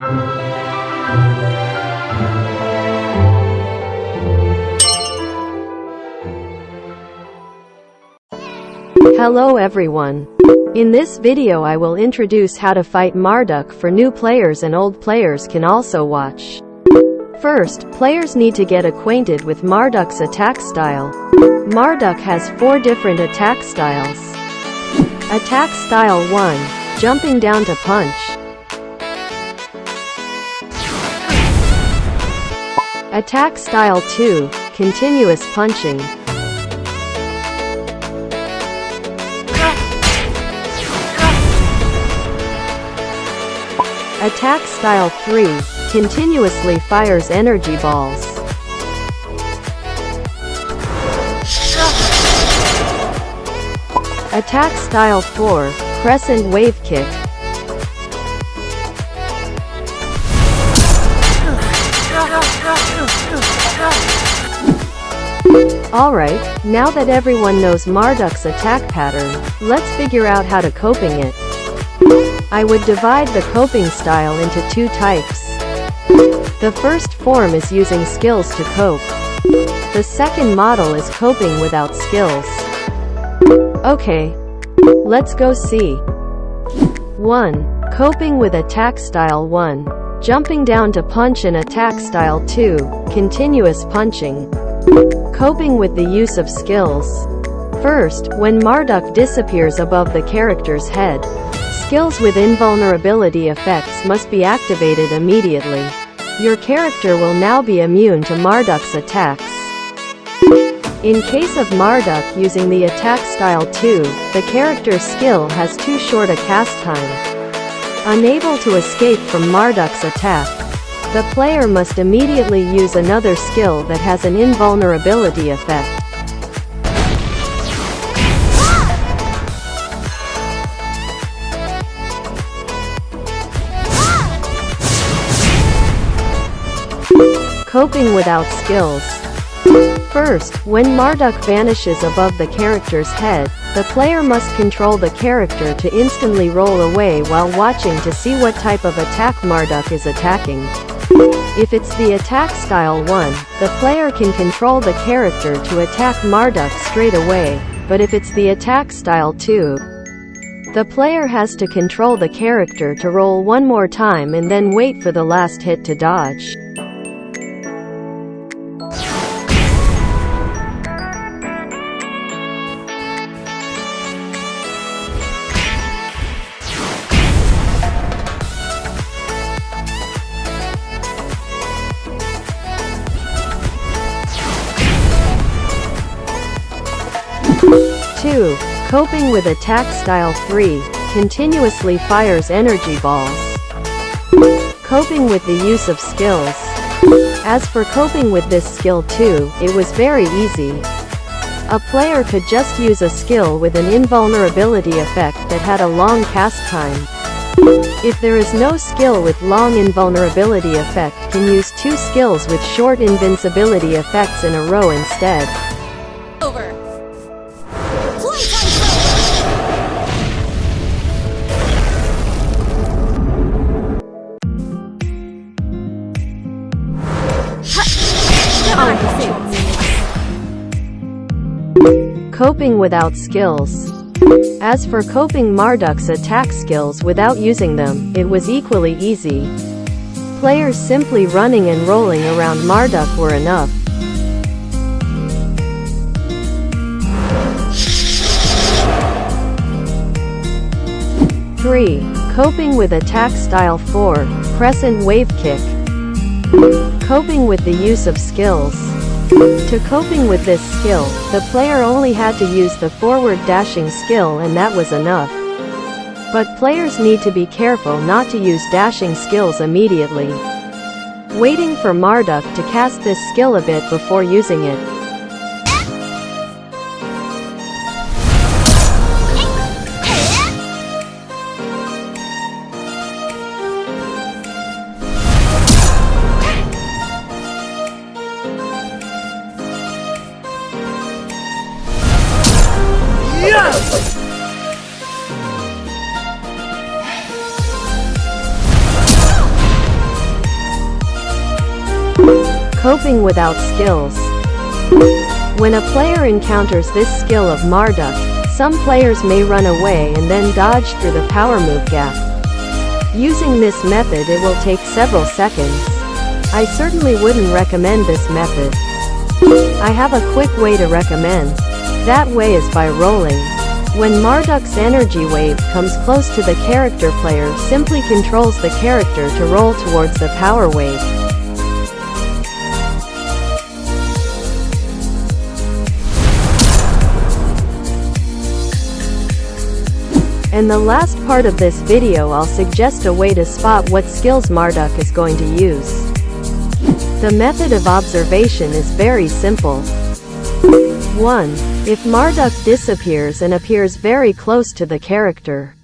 Hello everyone. In this video I will introduce how to fight Marduk for new players, and old players can also watch. First, players need to get acquainted with Marduk's attack style. Marduk has 4 different attack styles. Attack Style 1. Jumping down to punch. Attack Style 2. Continuous punching. Attack Style 3. Continuously fires energy balls. Attack Style 4. Crescent wave kick. Alright, now that everyone knows Marduk's attack pattern, let's figure out how to coping it. I would divide the coping style into 2 types. The first form is using skills to cope. The second model is coping without skills. Okay, let's go see. 1. Coping with attack style 1. Jumping down to punch, and attack style 2. Continuous punching. Coping with the use of skills. First, when Marduk disappears above the character's head, skills with invulnerability effects must be activated immediately. Your character will now be immune to Marduk's attacks. In case of Marduk using the attack style 2, the character's skill has too short a cast time. Unable to escape from Marduk's attack, the player must immediately use another skill that has an invulnerability effect. Coping without skills. First, when Marduk vanishes above the character's head, the player must control the character to instantly roll away while watching to see what type of attack Marduk is attacking. If it's the attack style 1, the player can control the character to attack Marduk straight away, but if it's the attack style 2, the player has to control the character to roll one more time and then wait for the last hit to dodge. Coping with attack style 3. Continuously fires energy balls. Coping with the use of skills. As for coping with this skill 2, it was very easy. A player could just use a skill with an invulnerability effect that had a long cast time. If there is no skill with long invulnerability effect, can use 2 skills with short invincibility effects in a row instead. Coping without skills. As for coping Marduk's attack skills without using them, it was equally easy. Players simply running and rolling around Marduk were enough. Three. Coping with attack style 4. Crescent wave kick. Coping with the use of skills. To coping with this skill, the player only had to use the forward dashing skill, and that was enough. But players need to be careful not to use dashing skills immediately, waiting for Marduk to cast this skill a bit before using it. Coping without skills. When a player encounters this skill of Marduk, some players may run away and then dodge through the power move gap. Using this method, it will take several seconds. I certainly wouldn't recommend this method. I have a quick way to recommend. That way is by rolling. When Marduk's energy wave comes close to the character, player simply controls the character to roll towards the power wave. In the last part of this video, I'll suggest a way to spot what skills Marduk is going to use. The method of observation is very simple. 1. If Marduk disappears and appears very close to the character,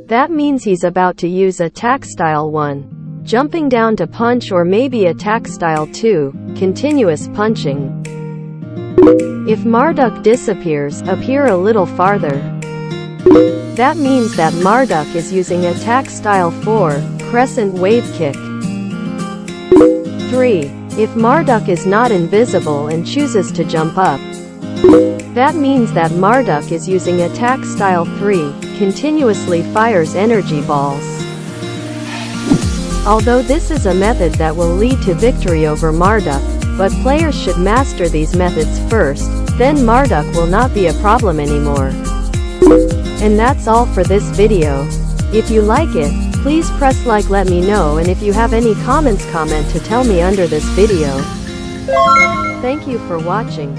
that means he's about to use attack style 1, jumping down to punch, or maybe attack style 2, continuous punching. If Marduk disappears, appear a little farther. That means that Marduk is using attack style 4, Crescent wave kick. 3. If Marduk is not invisible and chooses to jump up, that means that Marduk is using attack style 3, continuously fires energy balls. Although this is a method that will lead to victory over Marduk, but players should master these methods first, then Marduk will not be a problem anymore. And that's all for this video. If you like it, please press like, let me know, and if you have any comments, comment to tell me under this video. Thank you for watching.